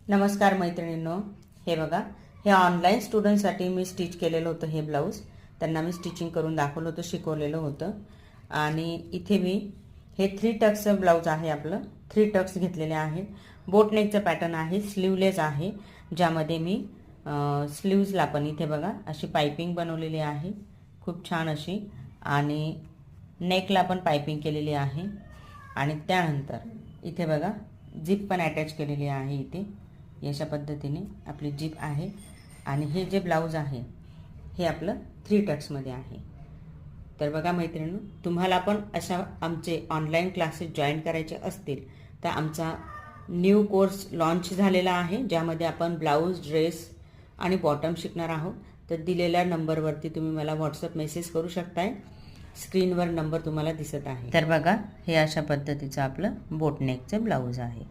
नमस्कार मैत्रिणींनो, हे बघा, हे ऑनलाईन स्टुडंटसाठी मी स्टिच केलेलं होतं. हे ब्लाऊज त्यांना मी स्टिचिंग करून दाखवलं होतं, शिकवलेलं होतं. आणि इथे मी हे 3 टक्सचं ब्लाऊज आहे. आपलं 3 टक्स घेतलेले आहेत. बोट नेकचं पॅटर्न आहे, स्लीवलेस आहे, ज्यामध्ये मी स्लीव्जला पण इथे बघा अशी पाइपिंग बनवलेली आहे, खूप छान अशी. आणि नेकला पण पाइपिंग केलेली आहे. आणि त्यानंतर इथे बघा जिप पण अटॅच केलेली आहे. इथे अशा पद्धतीने आपली जीप आहे. आणि हे जे ब्लाऊज आहे हे आपलं 3 टक्समध्ये आहे. तर बघा मैत्रिणींनो, तुम्हाला पण अशा आमचे ऑनलाईन क्लासेस जॉईन करायचे असतील तर आमचा न्यू कोर्स लॉन्च झालेला आहे, ज्यामध्ये आपण ब्लाऊज, ड्रेस आणि बॉटम शिकणार आहोत. तर दिलेल्या नंबरवरती तुम्ही मला व्हॉट्सअप मेसेज करू शकताय. स्क्रीनवर नंबर तुम्हाला दिसत आहे. तर बघा, हे अशा पद्धतीचं आपलं बोटनेकचं ब्लाऊज आहे.